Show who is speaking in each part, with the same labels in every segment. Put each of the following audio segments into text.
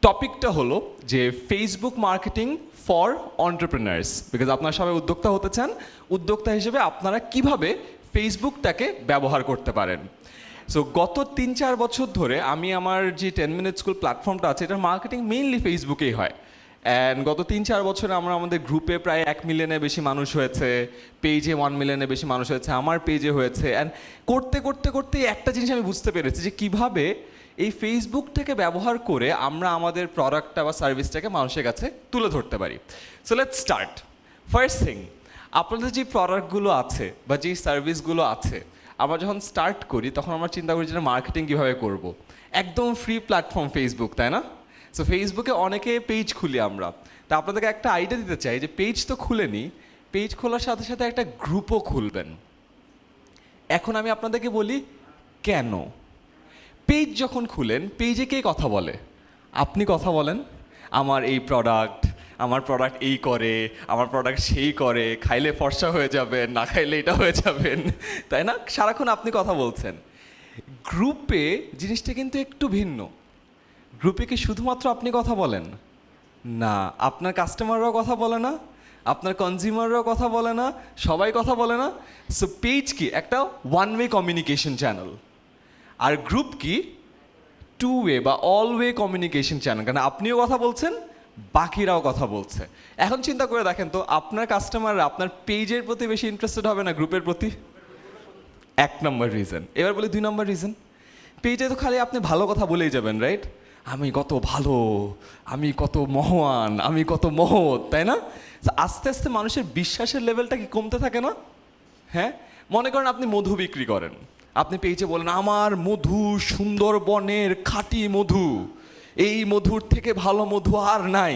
Speaker 1: টপিকটা হলো যে Facebook marketing for entrepreneurs, because আপনারা সবাই উদ্যোক্তা হতে চান। উদ্যোক্তা হিসেবে আপনারা কিভাবে ফেসবুকটাকে ব্যবহার করতে পারেন। সো গত 3-4 বছর ধরে আমি আমার যে 10 মিনিট স্কুল প্ল্যাটফর্মটা আছে, এটার মার্কেটিং মেইনলি ফেসবুকেই হয়। অ্যান্ড গত 3-4 বছরে আমরা আমাদের গ্রুপে প্রায় 1 মিলিয়নের বেশি মানুষ হয়েছে, পেজে 1 মিলিয়নের বেশি মানুষ হয়েছে, আমার পেজে হয়েছে। অ্যান্ড করতে করতে করতে একটা জিনিস আমি বুঝতে পেরেছি যে কীভাবে এই ফেসবুকটাকে ব্যবহার করে আমরা আমাদের প্রোডাক্টটা বা সার্ভিসটাকে মানুষের কাছে তুলে ধরতে পারি। So let's start. First thing, আপনাদের যে প্রোডাক্টগুলো আছে বা যেই সার্ভিসগুলো আছে, আমরা যখন স্টার্ট করি তখন আমরা চিন্তা করি যে মার্কেটিং কীভাবে করব। একদম ফ্রি প্ল্যাটফর্ম ফেসবুক, তাই না? সো ফেসবুকে অনেকে পেজ খুলি আমরা। তা আপনাদেরকে একটা আইডিয়া দিতে চাই যে পেজ তো খুলেনি, পেজ খোলার সাথে সাথে একটা গ্রুপও খুলবেন। এখন আমি আপনাদেরকে বলি কেন। পেজ যখন খুলেন, পেজে কে কথা বলে? আপনি কথা বলেন, আমার এই প্রোডাক্ট, আমার প্রোডাক্ট এই করে, আমার প্রোডাক্ট সেই করে, খাইলে ফর্সা হয়ে যাবেন, না খাইলে এটা হয়ে যাবেন, তাই না? সারাক্ষণ আপনি কথা বলছেন। গ্রুপে জিনিসটা কিন্তু একটু ভিন্ন। গ্রুপে কি শুধুমাত্র আপনি কথা বলেন? না, আপনার কাস্টমাররাও কথা বলে না, আপনার কনজিউমাররাও কথা বলে না, সবাই কথা বলে না। সো পেজ কি একটা ওয়ান ওয়ে কমিউনিকেশন চ্যানেল, আর গ্রুপ কি টু ওয়ে বা অল ওয়ে কমিউনিকেশন চ্যানেল। কারণ আপনিও কথা বলছেন, বাকিরাও কথা বলছে। এখন চিন্তা করে দেখেন তো, আপনার কাস্টমাররা আপনার পেজের প্রতি বেশি ইন্টারেস্টেড হবে না গ্রুপের প্রতি? 1 নম্বর রিজন। এবার বলি 2 নম্বর রিজন। পেজে তো খালি আপনি ভালো কথা বলেই যাবেন, রাইট? আমি কত ভালো, আমি কত মহান, আমি কত মহৎ, তাই না? আস্তে আস্তে মানুষের বিশ্বাসের লেভেলটা কি কমতে থাকে না? হ্যাঁ, মনে করেন আপনি মধু বিক্রি করেন, আপনি পেজে বলেন আমার মধু সুন্দরবনের খাঁটি মধু, এই মধুর থেকে ভালো মধু আর নাই।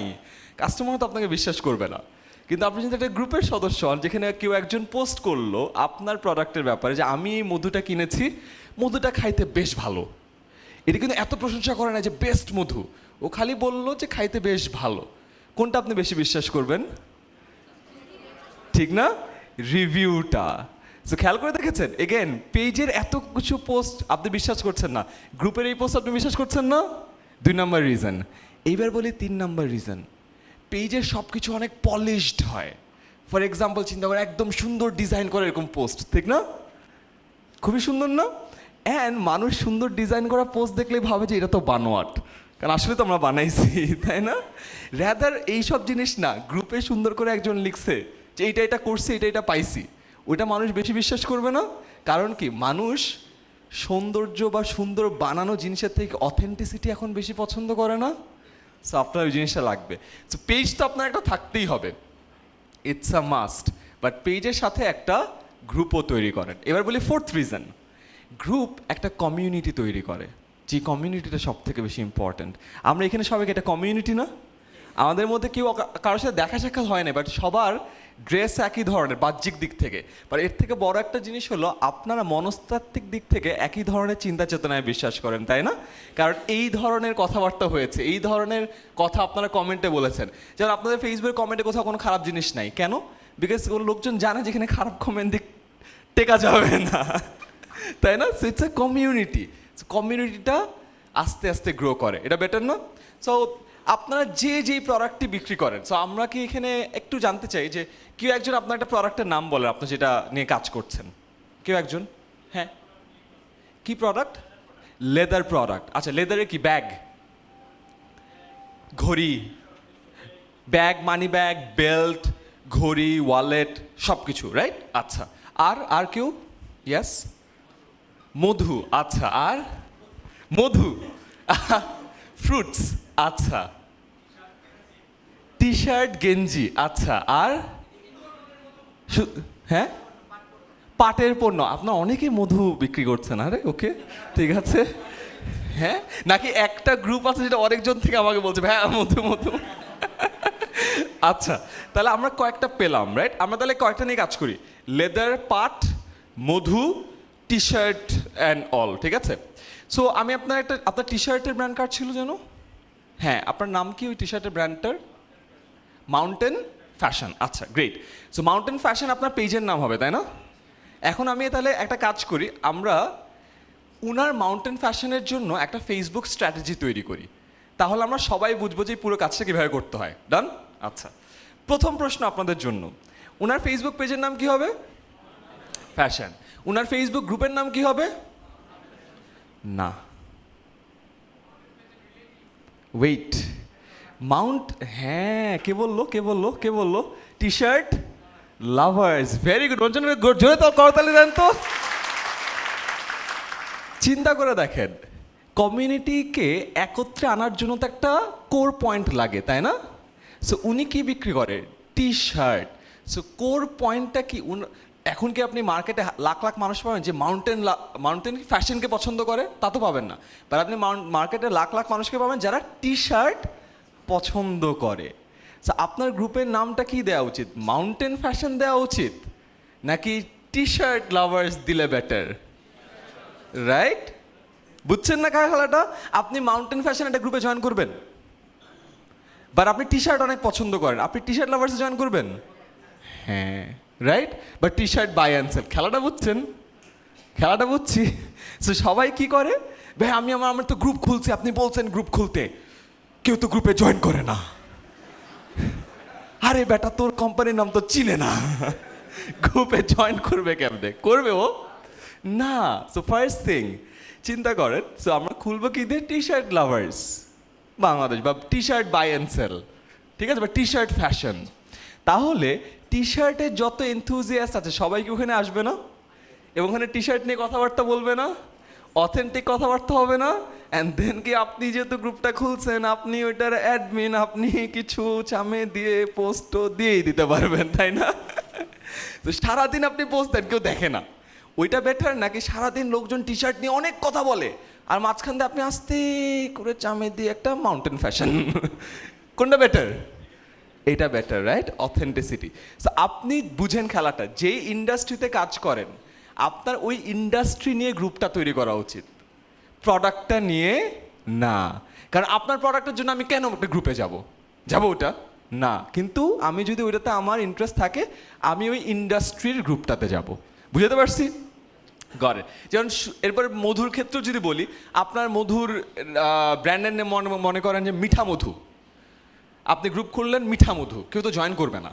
Speaker 1: কাস্টমার তো আপনাকে বিশ্বাস করবে না। কিন্তু আপনি যদি একটা গ্রুপের সদস্য হন, যেখানে কেউ একজন পোস্ট করলো আপনার প্রোডাক্টের ব্যাপারে যে আমি এই মধুটা কিনেছি, মধুটা খাইতে বেশ ভালো, এটা কিন্তু এত প্রশংসা করে না যে বেস্ট মধু, ও খালি বললো যে খাইতে বেশ ভালো, কোনটা আপনি বেশি বিশ্বাস করবেন? ঠিক না? রিভিউটা। সো খেয়াল করে দেখেছেন, এগেন পেজের এত কিছু পোস্ট আপনি বিশ্বাস করছেন না, গ্রুপের এই পোস্ট আপনি বিশ্বাস করছেন না। 2 নম্বর রিজন। এইবার বলি 3 নম্বর রিজন। পেজের সব কিছু অনেক পলিশড হয়। ফর এক্সাম্পল চিন্তা করে একদম সুন্দর ডিজাইন করে এরকম পোস্ট, ঠিক না? খুবই সুন্দর না? অ্যান্ড মানুষ সুন্দর ডিজাইন করা পোস্ট দেখলেই ভাবে যে এটা তো বানোয়াট, কারণ আসলে তো আমরা বানাইছি, তাই না? র্যাদার এইসব জিনিস না, গ্রুপে সুন্দর করে একজন লিখছে যে এইটা এটা করছি, এটা এটা পাইছি, ওইটা মানুষ বেশি বিশ্বাস করবে না। কারণ কি, মানুষ সৌন্দর্য বা সুন্দর বানানো জিনিসের থেকে অথেন্টিসিটি এখন বেশি পছন্দ করে না। সো আপনার ওই জিনিসটা লাগবে। সো পেজ তো আপনার একটা থাকতেই হবে, ইটস আ মাস্ট। বাট পেজের সাথে একটা গ্রুপও তৈরি করেন। এবার বলি 4th রিজন। গ্রুপ একটা কমিউনিটি তৈরি করে, যে কমিউনিটিটা সব থেকে বেশি ইম্পর্ট্যান্ট। আমরা এখানে সবাই একটা কমিউনিটি না? আমাদের মধ্যে কেউ কারোর সাথে দেখা সাক্ষাৎ হয় না, বাট সবার ড্রেস একই ধরনের বাহ্যিক দিক থেকে। বাট এর থেকে বড় একটা জিনিস হলো আপনারা মনস্তাত্ত্বিক দিক থেকে একই ধরনের চিন্তা চেতনায় বিশ্বাস করেন, তাই না? কারণ এই ধরনের কথাবার্তা হয়েছে, এই ধরনের কথা আপনারা কমেন্টে বলেছেন। যেমন আপনাদের ফেসবুকের কমেন্টে কোথাও কোনো খারাপ জিনিস নাই, কেন? বিকজ কোনো লোকজন জানে যেখানে খারাপ কমেন্ট দিক টেকা যাবে না, তাই না? So it's a community. কমিউনিটিটা আস্তে আস্তে গ্রো করে, এটা বেটার না? সো আপনারা যেই প্রোডাক্টটি বিক্রি করেন, সো আমরা কি এখানে একটু জানতে চাই যে কেউ একজন আপনার একটা প্রোডাক্টের নাম বলেন, আপনি যেটা নিয়ে কাজ করছেন। কেউ একজন? হ্যাঁ, কি প্রোডাক্ট? Leather product. আচ্ছা, লেদারের কি? ব্যাগ, ঘড়ি, ব্যাগ, মানি ব্যাগ, বেল্ট, ঘড়ি, ওয়ালেট, সব কিছু, রাইট? আচ্ছা, আর কেউ? ইয়েস, মধু। আচ্ছা, আর মধু, ফ্রুটস, আচ্ছা, টি শার্ট, গেঞ্জি, আচ্ছা, আর হ্যাঁ, পাটের পণ্য। আপনার অনেকে মধু বিক্রি করছেন, আরে ওকে, ঠিক আছে। হ্যাঁ, নাকি একটা গ্রুপ আছে যেটা অনেকজন থেকে আমাকে বলছে হ্যাঁ মধু মধু। আচ্ছা, তাহলে আমরা কয়েকটা পেলাম, রাইট? আমরা তাহলে কয়েকটা নিয়ে কাজ করি, লেদার, পাট, মধু, টি শার্ট অ্যান্ড অল, ঠিক আছে। সো আমি আপনার টি শার্টের ব্র্যান্ড কার্ড ছিল যেন? হ্যাঁ, আপনার নাম কি ওই টি শার্টের ব্র্যান্ডটার? Mountain Fashion. আচ্ছা, গ্রেট। সো মাউন্টেন ফ্যাশন আপনার পেজের নাম হবে, তাই না? এখন আমি তাহলে একটা কাজ করি, আমরা উনার মাউন্টেন ফ্যাশনের জন্য একটা ফেসবুক স্ট্র্যাটেজি তৈরি করি। তাহলে আমরা সবাই বুঝবো যে পুরো কাজটা কীভাবে করতে হয়। ডান? আচ্ছা, প্রথম প্রশ্ন আপনাদের জন্য, ওনার ফেসবুক পেজের নাম কি হবে? ফ্যাশন। ওনার ফেসবুক গ্রুপের নাম কি হবে? না, ওয়েট, মাউন্ট, হ্যাঁ, কে বললো কে বললো কে বললো? T shirt lovers. Very good, Ranjan, জোরে তো করতালি দেন তো। চিন্তা করে দেখেন, কমিউনিটিকে একত্রে আনার জন্য তো একটা কোর পয়েন্ট লাগে, তাই না? সো উনি কি বিক্রি করে? T shirt. সো কোর পয়েন্টটা কি? এখন কি আপনি মার্কেটে লাখ লাখ মানুষ পাবেন যে মাউন্টেন ফ্যাশনকে পছন্দ করে? তা তো পাবেন না। বাট আপনি মার্কেটে লাখ লাখ মানুষকে পাবেন যারা টি শার্ট পছন্দ করে। সো আপনার গ্রুপের নামটা কি দেওয়া উচিত? মাউন্টেন ফ্যাশন দেওয়া উচিত নাকি টি শার্ট লাভার্স দিলে বেটার? রাইট? বুঝছেন না খেলাটা? আপনি মাউন্টেন ফ্যাশন একটা গ্রুপে জয়েন করবেন, বাট আপনি টি শার্ট অনেক পছন্দ করেন, আপনি টি শার্ট লাভার্সে জয়েন করবেন? হ্যাঁ, right? But T shirt buy and sell. খেলাটা বুঝছেন? খেলাটা বুঝছি। সো সবাই কি করে? ভাই আমার তো গ্রুপ খুলছে, আপনি বলছেন গ্রুপ খুলতে, কেউ তো গ্রুপে জয়েন করে না। আরে বেটা, তোর কোম্পানির নাম তো চিনে না, গ্রুপে জয়েন করবে কেমনে? করবে ও না। সো ফার্স্ট থিং চিন্তা করেন, সো আমরা খুলবো কি দিয়ে? টি শার্ট লাভার্স বাংলাদেশ, বা T shirt buy and sell, ঠিক আছে, বা টি শার্ট ফ্যাশন। তাহলে টি শার্টের যত এনথুজিয়াস্ট আছে সবাই কি ওখানে আসবে না? এবং ওখানে টি শার্ট নিয়ে কথাবার্তা বলবে না? অথেন্টিক কথাবার্তা হবে না? অ্যান্ড দেন কি আপনি যেহেতু গ্রুপটা খুলছেন, আপনি ওইটার অ্যাডমিন, আপনি কিছু চামে দিয়ে পোস্টও দিয়েই দিতে পারবেন, তাই না? তো সারাদিন আপনি পোস্ট দেন, কেউ দেখে না। ওইটা বেটার নাকি সারাদিন লোকজন টি শার্ট নিয়ে অনেক কথা বলে আর মাঝখান দিয়ে আপনি আস্তে করে চামে দিয়ে একটা মাউন্টেন ফ্যাশন? কোনটা বেটার? এটা বেটার, রাইট? অথেন্টিসিটি। সো আপনি বুঝেন খেলাটা, যেই ইন্ডাস্ট্রিতে কাজ করেন আপনার ওই ইন্ডাস্ট্রি নিয়ে গ্রুপটা তৈরি করা উচিত, প্রোডাক্টটা নিয়ে না। কারণ আপনার প্রোডাক্টের জন্য আমি কেন একটা গ্রুপে যাব ওটা না, কিন্তু আমি যদি ওইটাতে আমার ইন্টারেস্ট থাকে আমি ওই ইন্ডাস্ট্রির গ্রুপটাতে যাব। বুঝতে পারছি? গড়ে যেমন এরপর মধুর ক্ষেত্র যদি বলি, আপনার মধুর ব্র্যান্ডের নেম মনে করেন যে মিঠা মধু, আপনি গ্রুপ খুললেন মিঠা মধু, কেউ তো জয়েন করবে না।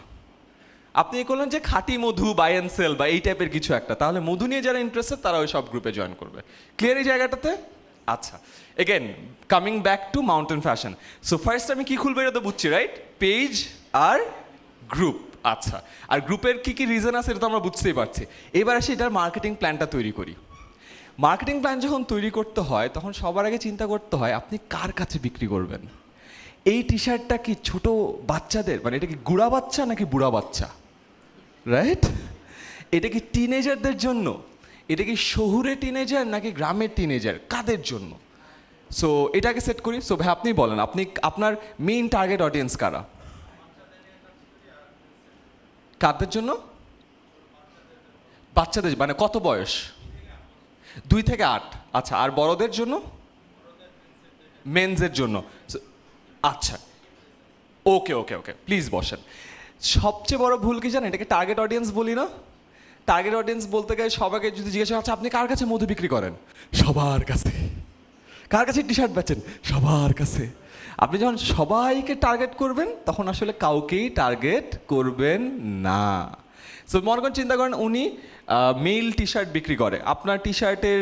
Speaker 1: আপনি করলেন যে খাঁটি মধু বাই অ্যান্ড সেল বা এই টাইপের কিছু একটা, তাহলে মধু নিয়ে যারা ইন্টারেস্টেড তারা ওই সব গ্রুপে জয়েন করবে। ক্লিয়ার এই জায়গাটাতে? আচ্ছা, again coming back to mountain fashion. So first আমি কি খুলবো এটা তো বুঝছি, রাইট? পেজ আর গ্রুপ। আচ্ছা, আর গ্রুপের কি কি রিজন আছে এটা তো আমরা বুঝতেই পারছি। এবার আসি এটার মার্কেটিং প্ল্যানটা তৈরি করি। মার্কেটিং প্ল্যান যখন তৈরি করতে হয় তখন সবার আগে চিন্তা করতে হয় আপনি কার কাছে বিক্রি করবেন। এই টি শার্টটা কি ছোট বাচ্চাদের, মানে এটা কি গুড়া বাচ্চা নাকি বুড়া বাচ্চা, রাইট? এটা কি টিনেজারদের জন্য? এটা কি শহুরে টিনেজার নাকি গ্রামের টিনেজার, কাদের জন্য? সো এটাকে সেট করি। সো ভাই আপনি বলেন, আপনি আপনার মেইন টার্গেট অডিয়েন্স কারা, কাদের জন্য? বাচ্চাদের, মানে কত বয়স? 2 থেকে 8। আচ্ছা, আর বড়দের জন্য? মেন্সের জন্য। আচ্ছা, ওকে ওকে ওকে, প্লিজ বসেন। সবচেয়ে বড় ভুল কি জানেন? এটাকে টার্গেট অডিয়েন্স বলি না? টার্গেট অডিয়েন্স বলতে গেলে সবাইকে যদি জিজ্ঞেস করা, আচ্ছা আপনি কার কাছে মধু বিক্রি করেন? সবার কাছে। কার কাছে টি শার্ট বেচেন? সবার কাছে। আপনি যখন সবাইকে টার্গেট করবেন তখন আসলে কাউকেই টার্গেট করবেন না। সো মনে করেন, চিন্তা করেন উনি মেল টি শার্ট বিক্রি করে, আপনার টি শার্টের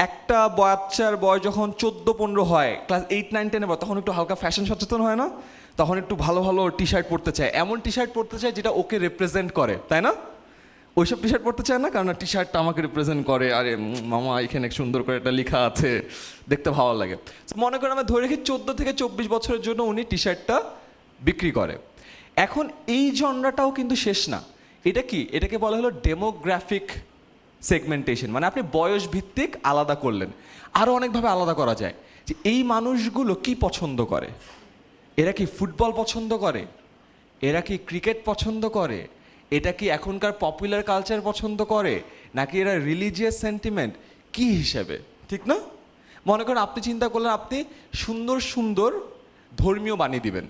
Speaker 1: একটা বাচ্চার বয়স যখন 14-15 হয়, ক্লাস 8, 9, 10 পর, তখন একটু হালকা ফ্যাশন সচেতন হয় না? তখন একটু ভালো ভালো টি শার্ট পরতে চায়, এমন টি শার্ট পরতে চায় যেটা ওকে রিপ্রেজেন্ট করে, তাই না? ওইসব টি শার্ট পরতে চায় না, কারণ টি শার্টটা আমাকে রিপ্রেজেন্ট করে, আরে মামা এখানে সুন্দর করে একটা লেখা আছে, দেখতে ভালো লাগে। মনে করেন আমরা ধরে রেখি 14 থেকে 24 বছরের জন্য উনি টি শার্টটা বিক্রি করে। এখন এই জনরাটাও কিন্তু শেষ না। এটা কি? এটাকে বলা হলো ডেমোগ্রাফিক সেগমেন্টেশন, মানে আপনি বয়স ভিত্তিক আলাদা করলেন। আরও অনেকভাবে আলাদা করা যায় যে এই মানুষগুলো কি পছন্দ করে। এরা কি ফুটবল পছন্দ করে? এরা কি ক্রিকেট পছন্দ করে? এটা কি এখনকার পপুলার কালচার পছন্দ করে, নাকি এরা রিলিজিয়াস সেন্টিমেন্ট, কি হিসেবে, ঠিক না? মনে করেন আপনি চিন্তা করলেন আপনি সুন্দর সুন্দর ধর্মীয় বাণী দিবেন,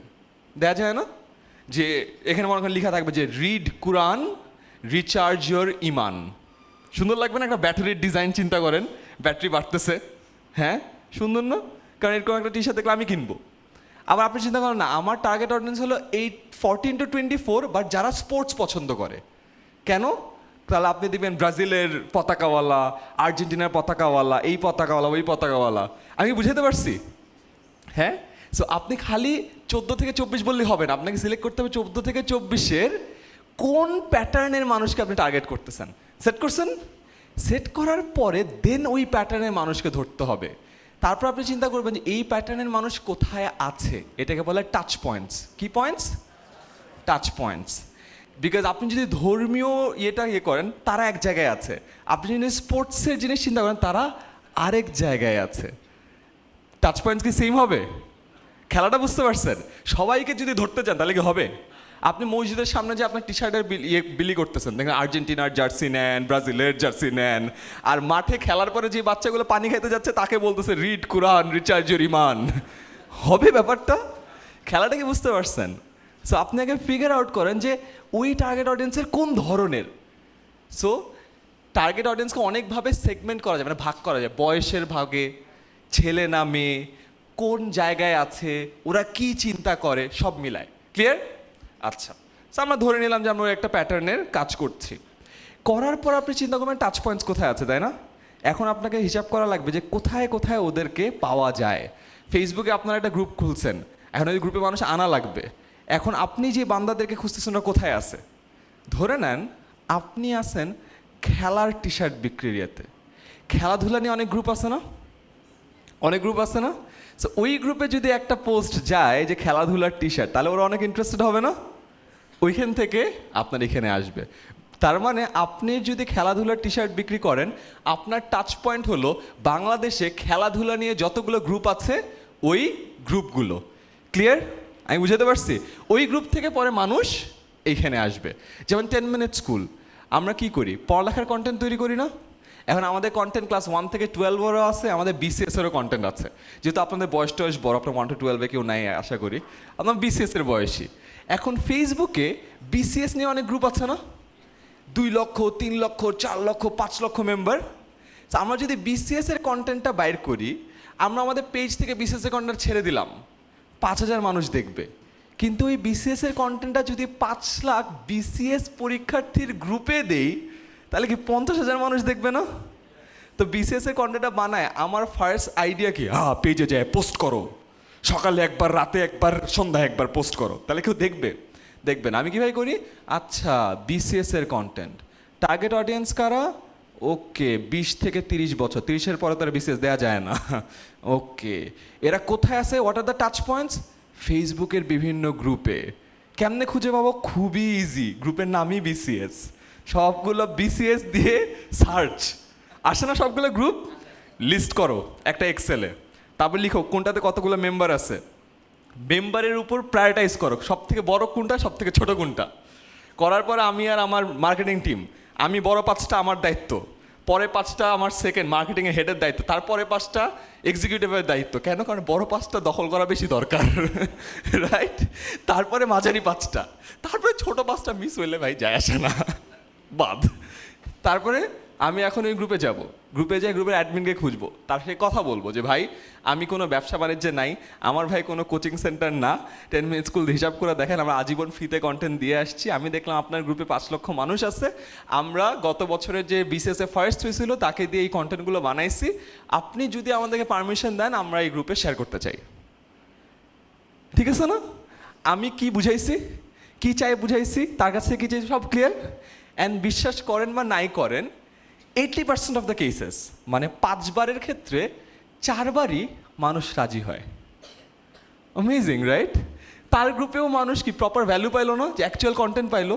Speaker 1: দেয়া যায় না? যে এখানে মনে করেন লেখা থাকবে যে রিড কুরআন, রিচার্জ ইয়োর ইমান। সুন্দর লাগবে না? একটা ব্যাটারির ডিজাইন চিন্তা করেন, ব্যাটারি বাড়তেছে, হ্যাঁ সুন্দর না? কারণ এরকম একটা টি শার্ট দেখলে আমি কিনবো। আবার আপনি চিন্তা করেন না, আমার টার্গেট অডিয়েন্স হলো 14 to 24, বাট যারা স্পোর্টস পছন্দ করে। কেন? তাহলে আপনি দেখবেন ব্রাজিলের পতাকাওয়ালা, আর্জেন্টিনার পতাকাওয়ালা, এই পতাকাওয়ালা, ওই পতাকাওয়ালা। আমি বুঝাতে পারছি? হ্যাঁ। সো আপনি খালি 14 থেকে 24 বললেই হবে না, আপনাকে সিলেক্ট করতে হবে 14 থেকে 24-এর কোন প্যাটার্নের মানুষকে আপনি টার্গেট করতেছেন। সেট করছেন? সেট করার পরে দেন ওই প্যাটার্নের মানুষকে ধরতে হবে। তারপর আপনি চিন্তা করবেন যে এই প্যাটার্নের মানুষ কোথায় আছে। এটাকে বলে টাচ পয়েন্টস। কি পয়েন্টস? Touch points. বিকজ আপনি যদি ধর্মীয় করেন, তারা এক জায়গায় আছে। আপনি যদি স্পোর্টসের জিনিস চিন্তা করেন, তারা আরেক জায়গায় আছে। টাচ পয়েন্টস কি সেম হবে? খেলাটা বুঝতে পারছেন? সবাইকে যদি ধরতে চান তাহলে কি হবে? আপনি মসজিদের সামনে যে আপনার টি শার্টের বিলি করতেছেন, দেখেন আর্জেন্টিনার জার্সি নেন, ব্রাজিলের জার্সি নেন, আর মাঠে খেলার পরে যে বাচ্চাগুলো পানি খাইতে যাচ্ছে তাকে বলতেছে রিড কুরআন, রিচার্জ ইউর ঈমান। হবে ব্যাপারটা? খেলাটা কি বুঝতে পারছেন? সো আপনি আগে ফিগার আউট করেন যে ওই টার্গেট অডিয়েন্সের কোন ধরনের। সো টার্গেট অডিয়েন্সকে অনেকভাবে সেগমেন্ট করা যায়, মানে ভাগ করা যায়। বয়সের ভাগে, ছেলে না মেয়ে, কোন জায়গায় আছে, ওরা কি চিন্তা করে, সব মিলায়। ক্লিয়ার? আচ্ছা, সো আমরা ধরে নিলাম যে আমরা একটা প্যাটার্নের কাজ করছি। করার পর আপনি চিন্তা করবেন টাচ পয়েন্টস কোথায় আছে, তাই না? এখন আপনাকে হিসাব করা লাগবে যে কোথায় কোথায় ওদেরকে পাওয়া যায়। ফেসবুকে আপনারা একটা গ্রুপ খুলছেন, এখন ওই গ্রুপে মানুষ আনা লাগবে। এখন আপনি যে বান্দাদেরকে খুঁজতেছেন ওরা কোথায় আছে? ধরে নেন আপনি আছেন খেলার টি শার্ট বিক্রির ইয়েতে। খেলাধুলা নিয়ে অনেক গ্রুপ আছে না? অনেক গ্রুপ আছে না? সো ওই গ্রুপে যদি একটা পোস্ট যায় যে খেলাধুলার টি শার্ট, তাহলে ওরা অনেক ইন্টারেস্টেড হবে না? ওইখান থেকে আপনার এখানে আসবে। তার মানে আপনি যদি খেলাধুলার টি শার্ট বিক্রি করেন, আপনার টাচ পয়েন্ট হলো বাংলাদেশে খেলাধুলা নিয়ে যতগুলো গ্রুপ আছে ওই গ্রুপগুলো। ক্লিয়ার? আমি বুঝাতে পারছি? ওই গ্রুপ থেকে পরে মানুষ এইখানে আসবে। যেমন 10 মিনিট স্কুল, আমরা কি করি? পড়ালেখার কন্টেন্ট তৈরি করি না? এখন আমাদের কন্টেন্ট ক্লাস 1 থেকে 12 আছে, আমাদের বিসিএস-এরও কন্টেন্ট আছে। যেহেতু আপনাদের বয়স টয়স বড়, আপনার 1 to 12-এ কেউ নাই আশা করি, আপনার বিসিএস-এর বয়সী। এখন ফেসবুকে বিসিএস নিয়ে অনেক গ্রুপ আছে না? 2 লক্ষ, 3 লক্ষ, 4 লক্ষ, 5 লক্ষ মেম্বার। আমরা যদি বিসিএস-এর কন্টেন্টটা বাইর করি, আমরা আমাদের পেজ থেকে বিসিএস-এর কন্টেন্ট ছেড়ে দিলাম, 5,000 মানুষ দেখবে। কিন্তু ওই বিসিএস-এর কন্টেন্টটা যদি 5 লাখ বিসিএস পরীক্ষার্থীর গ্রুপে দেই, তাহলে কি 50,000 মানুষ দেখবে না? তো বিসিএস-এর কন্টেন্টটা বানায় আমার ফার্স্ট আইডিয়া কি, পেজে যায় পোস্ট করো, সকালে একবার, রাতে একবার, সন্ধ্যায় একবার পোস্ট করো, তাহলে কেউ দেখবে? দেখবে না। আমি কীভাবে করি? আচ্ছা, বিসিএস-এর কন্টেন্ট, টার্গেট অডিয়েন্স কারা? ওকে, 20 থেকে 30 বছর, 30-এর পরে তারা বিসিএস দেওয়া যায় না। ওকে, এরা কোথায় আছে? What are the touch points? ফেসবুকের বিভিন্ন গ্রুপে। কেমনে খুঁজে পাবো? খুবই ইজি, গ্রুপের নামই বিসিএস। সবগুলো বিসিএস দিয়ে সার্চ আসে না? সবগুলো গ্রুপ লিস্ট করো একটা এক্সেলে, তারপর লিখো কোনটাতে কতগুলো মেম্বার আছে, মেম্বারের উপর প্রায়োরিটাইজ করো, সব থেকে বড় কোনটা, সব থেকে ছোটো কোনটা। করার পরে আমি আর আমার মার্কেটিং টিম, আমি বড় 5টা আমার দায়িত্ব, পরে 5টা আমার সেকেন্ড মার্কেটিংয়ের হেডের দায়িত্ব, তারপরে 5টা এক্সিকিউটিভের দায়িত্ব। কেন? কারণ বড় 5টা দখল করা বেশি দরকার, রাইট? তারপরে মাঝারি 5টা, তারপরে ছোট 5টা মিস হইলে ভাই যায় আসে না, বাদ। তারপরে আমি এখন ওই গ্রুপে যাব, গ্রুপে যাই, গ্রুপের অ্যাডমিনকে খুঁজবো, তার সাথে কথা বলবো যে ভাই আমি কোনো ব্যবসা বাণিজ্যে নাই, আমার ভাই কোনো কোচিং সেন্টার না, 10 মিনিট স্কুল হিসাব করে দেখেন আমরা আজীবন ফ্রিতে কন্টেন্ট দিয়ে আসছি, আমি দেখলাম আপনার গ্রুপে 5 লক্ষ মানুষ আছে, আমরা গত বছরের যে বিসিএসে ফার্স্ট হয়েছিল তাকে দিয়ে এই কন্টেন্টগুলো বানাইছি, আপনি যদি আমাদেরকে পারমিশন দেন আমরা এই গ্রুপে শেয়ার করতে চাই। ঠিক আছে না? আমি কি বুঝাইছি, কি চাই বুঝাইছি, তার কাছ থেকে কি চাই সব ক্লিয়ার। অ্যান্ড বিশ্বাস করেন বা নাই করেন, 80% অফ দ্য কেসেস, মানে 5 বারের ক্ষেত্রে 4 বারই মানুষ রাজি হয়। Amazing, right? তার গ্রুপেও মানুষ কি প্রপার ভ্যালু পাইলো না, যে অ্যাকচুয়াল কন্টেন্ট পাইলো।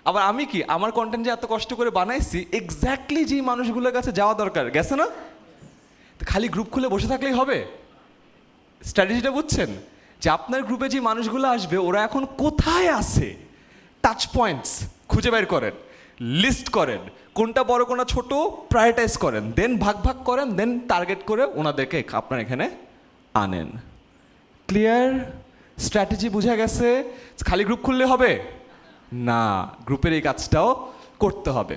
Speaker 1: আবার আমি কি, আমার কন্টেন্ট যে এত কষ্ট করে বানাইছি, এক্স্যাক্টলি যেই মানুষগুলোর কাছে যাওয়া দরকার গেছে না। তো খালি গ্রুপ খুলে বসে থাকলেই হবে? স্ট্র্যাটেজিটা বুঝছেন? যে আপনার গ্রুপে যে মানুষগুলো আসবে ওরা এখন কোথায় আছে, টাচ পয়েন্টস খুঁজে বের করেন, লিস্ট করেন, কোনটা বড় কোনটা ছোট, প্রায়োরিটাইজ করেন, দেন ভাগ ভাগ করেন, দেন টার্গেট করে ওনাদেরকে আপনার এখানে আনেন। ক্লিয়ার? স্ট্র্যাটেজি বুঝে গেছে? খালি গ্রুপ খুললে হবে না, গ্রুপের এই কাজটাও করতে হবে।